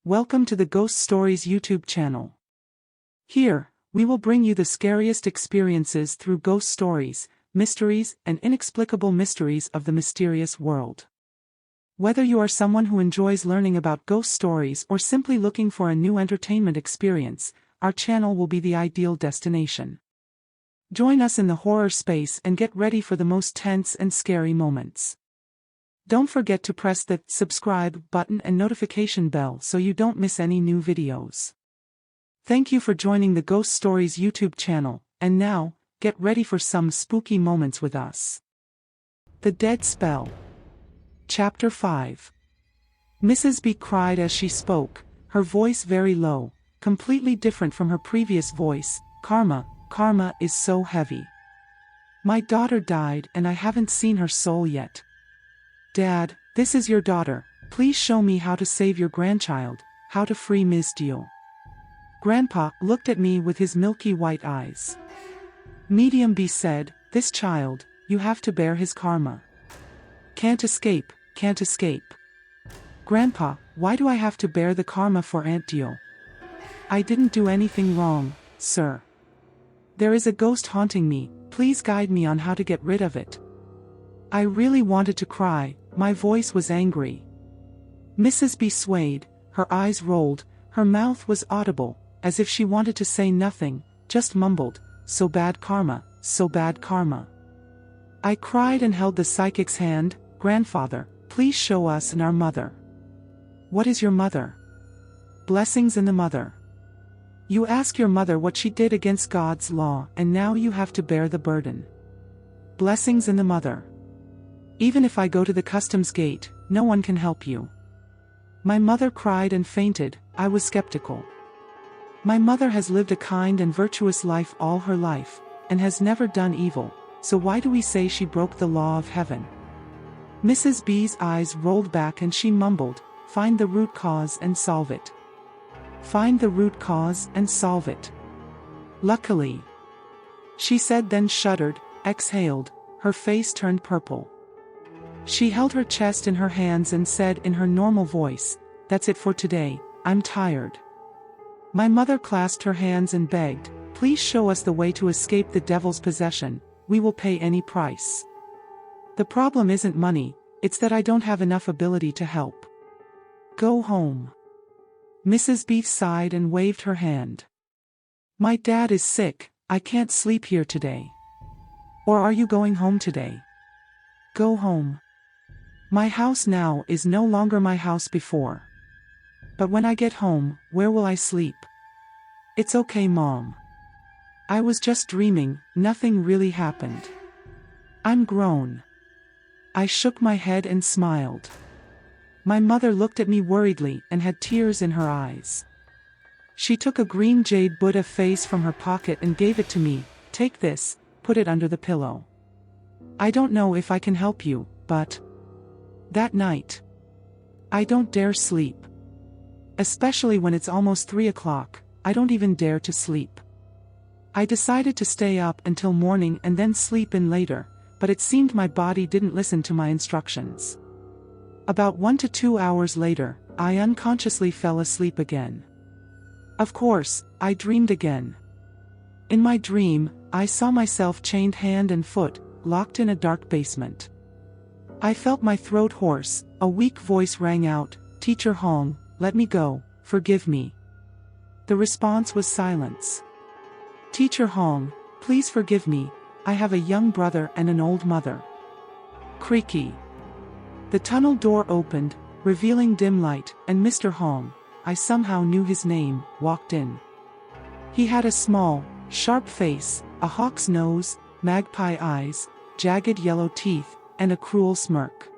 Welcome to the Ghost Stories YouTube channel. Here, we will bring you the scariest experiences through ghost stories, mysteries, and inexplicable mysteries of the mysterious world. Whether you are someone who enjoys learning about ghost stories or simply looking for a new entertainment experience, our channel will be the ideal destination. Join us in the horror space and get ready for the most tense and scary moments. Don't forget to press the subscribe button and notification bell so you don't miss any new videos. Thank you for joining the Ghost Stories YouTube channel, and now, get ready for some spooky moments with us. The Dead Spell. Chapter 5. Mrs. B cried as she spoke, her voice very low, completely different from her previous voice. Karma is so heavy. My daughter died and I haven't seen her soul yet. Dad, this is your daughter, please show me how to save your grandchild, how to free Ms. Dio. Grandpa looked at me with his milky white eyes. Medium B said, this child, you have to bear his karma. Can't escape. Grandpa, why do I have to bear the karma for Aunt Dio? I didn't do anything wrong, sir. There is a ghost haunting me, please guide me on how to get rid of it. I really wanted to cry, my voice was angry. Mrs. B swayed, her eyes rolled, her mouth was audible, as if she wanted to say nothing, just mumbled, so bad karma, so bad karma. I cried and held the psychic's hand. Grandfather, please show us and our mother. What is your mother? Blessings in the mother. You ask your mother what she did against God's law and now you have to bear the burden. Blessings in the mother. Even if I go to the customs gate, no one can help you. My mother cried and fainted. I was skeptical. My mother has lived a kind and virtuous life all her life, and has never done evil, so why do we say she broke the law of heaven? Mrs. B's eyes rolled back and she mumbled, find the root cause and solve it. Find the root cause and solve it. Luckily. She said, then shuddered, exhaled, her face turned purple. She held her chest in her hands and said in her normal voice, that's it for today, I'm tired. My mother clasped her hands and begged, please show us the way to escape the devil's possession, we will pay any price. The problem isn't money, it's that I don't have enough ability to help. Go home. Mrs. B sighed and waved her hand. My dad is sick, I can't sleep here today. Or are you going home today? Go home. My house now is no longer my house before. But when I get home, where will I sleep? It's okay, Mom. I was just dreaming, nothing really happened. I'm grown. I shook my head and smiled. My mother looked at me worriedly and had tears in her eyes. She took a green jade Buddha face from her pocket and gave it to me. Take this, put it under the pillow. I don't know if I can help you, but... That night, I don't dare sleep. Especially when it's almost 3 o'clock, I don't even dare to sleep. I decided to stay up until morning and then sleep in later, but it seemed my body didn't listen to my instructions. About 1 to 2 hours later, I unconsciously fell asleep again. Of course, I dreamed again. In my dream, I saw myself chained hand and foot, locked in a dark basement. I felt my throat hoarse, a weak voice rang out, Teacher Hong, let me go, forgive me. The response was silence. Teacher Hong, please forgive me, I have a young brother and an old mother. Creaky. The tunnel door opened, revealing dim light, and Mr. Hong, I somehow knew his name, walked in. He had a small, sharp face, a hawk's nose, magpie eyes, jagged yellow teeth, and a cruel smirk.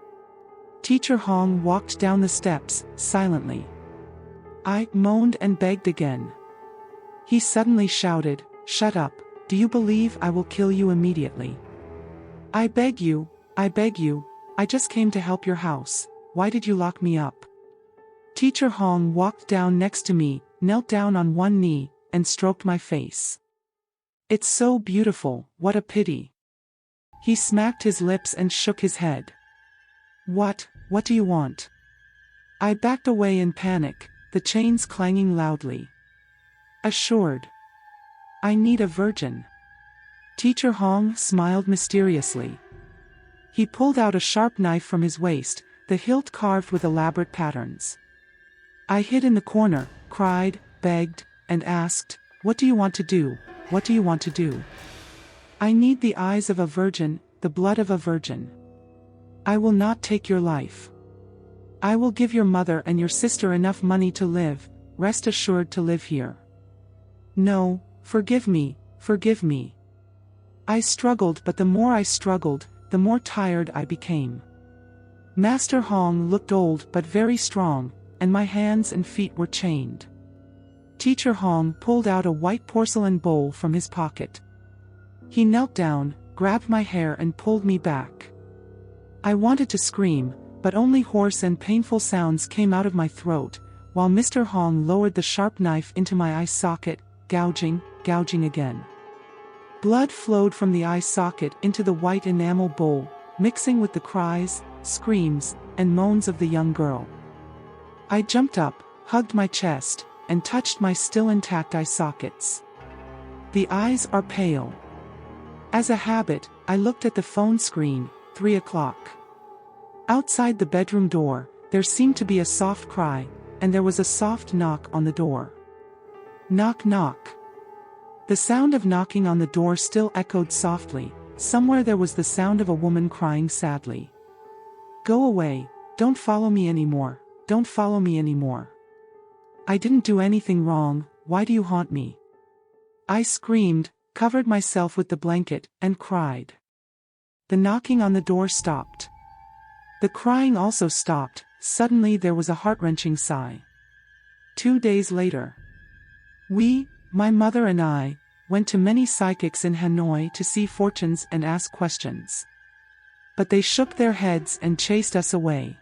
Teacher Hong walked down the steps, silently. I moaned and begged again. He suddenly shouted, shut up, do you believe I will kill you immediately? I beg you, I just came to help your house, why did you lock me up? Teacher Hong walked down next to me, knelt down on one knee, and stroked my face. It's so beautiful, what a pity. He smacked his lips and shook his head. What do you want? I backed away in panic, the chains clanging loudly. Assured. I need a virgin. Teacher Hong smiled mysteriously. He pulled out a sharp knife from his waist, the hilt carved with elaborate patterns. I hid in the corner, cried, begged, and asked, "What do you want to do? What do you want to do?" "I need the eyes of a virgin, the blood of a virgin. I will not take your life. I will give your mother and your sister enough money to live, rest assured to live here. No, forgive me, forgive me." I struggled, but the more I struggled, the more tired I became. Master Hong looked old but very strong, and my hands and feet were chained. Teacher Hong pulled out a white porcelain bowl from his pocket. He knelt down, grabbed my hair and pulled me back. I wanted to scream, but only hoarse and painful sounds came out of my throat, while Mr. Hong lowered the sharp knife into my eye socket, gouging again. Blood flowed from the eye socket into the white enamel bowl, mixing with the cries, screams, and moans of the young girl. I jumped up, hugged my chest, and touched my still intact eye sockets. The eyes are pale. As a habit, I looked at the phone screen, 3 o'clock. Outside the bedroom door, there seemed to be a soft cry, and there was a soft knock on the door. Knock knock. The sound of knocking on the door still echoed softly. Somewhere there was the sound of a woman crying sadly. "Go away, don't follow me anymore, don't follow me anymore. I didn't do anything wrong, why do you haunt me?" I screamed, covered myself with the blanket, and cried. The knocking on the door stopped. The crying also stopped. Suddenly there was a heart-wrenching sigh. 2 days later. My mother and I, went to many psychics in Hanoi to see fortunes and ask questions. But they shook their heads and chased us away.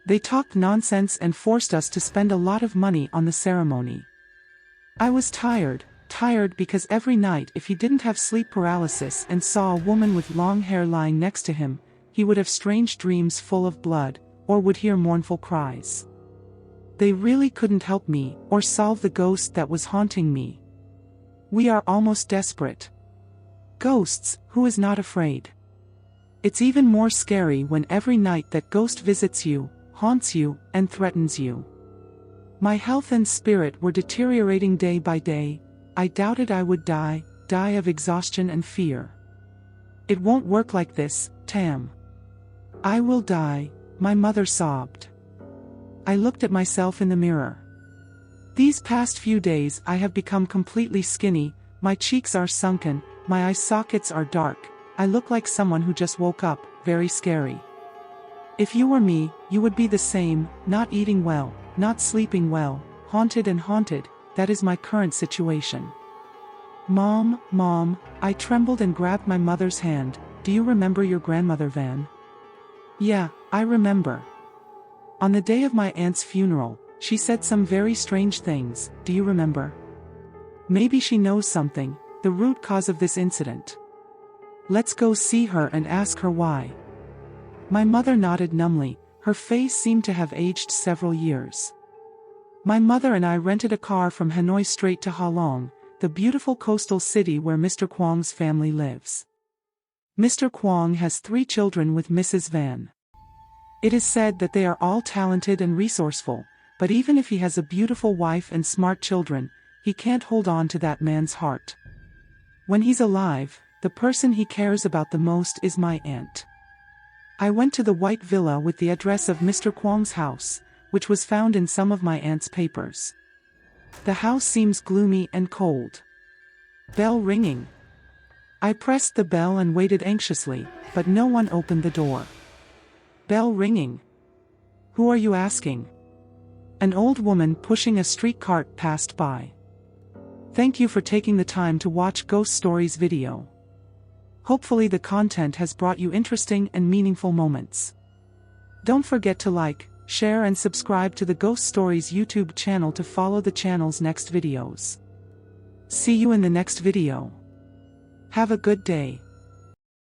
They talked nonsense and forced us to spend a lot of money on the ceremony. I was tired because every night if he didn't have sleep paralysis and saw a woman with long hair lying next to him, he would have strange dreams full of blood, or would hear mournful cries. They really couldn't help me, or solve the ghost that was haunting me. We are almost desperate. Ghosts, who is not afraid? It's even more scary when every night that ghost visits you, haunts you, and threatens you. My health and spirit were deteriorating day by day. I doubted I would die of exhaustion and fear. "It won't work like this, Tam. I will die," my mother sobbed. I looked at myself in the mirror. These past few days I have become completely skinny, my cheeks are sunken, my eye sockets are dark, I look like someone who just woke up, very scary. If you were me, you would be the same, not eating well, not sleeping well, haunted, that is my current situation. Mom, I trembled and grabbed my mother's hand. "Do you remember your grandmother Van?" "Yeah, I remember. On the day of my aunt's funeral, she said some very strange things, do you remember? Maybe she knows something, the root cause of this incident. Let's go see her and ask her why." My mother nodded numbly, her face seemed to have aged several years. My mother and I rented a car from Hanoi straight to Ha Long, the beautiful coastal city where Mr. Kwong's family lives. Mr. Kwong has 3 children with Mrs. Van. It is said that they are all talented and resourceful, but even if he has a beautiful wife and smart children, he can't hold on to that man's heart. When he's alive, the person he cares about the most is my aunt. I went to the white villa with the address of Mr. Kwong's house, which was found in some of my aunt's papers. The house seems gloomy and cold. Bell ringing. I pressed the bell and waited anxiously, but no one opened the door. Bell ringing. Who are you asking? An old woman pushing a street cart passed by. Thank you for taking the time to watch Ghost Stories video. Hopefully the content has brought you interesting and meaningful moments. Don't forget to like, share and subscribe to the Ghost Stories YouTube channel to follow the channel's next videos. See you in the next video. Have a good day.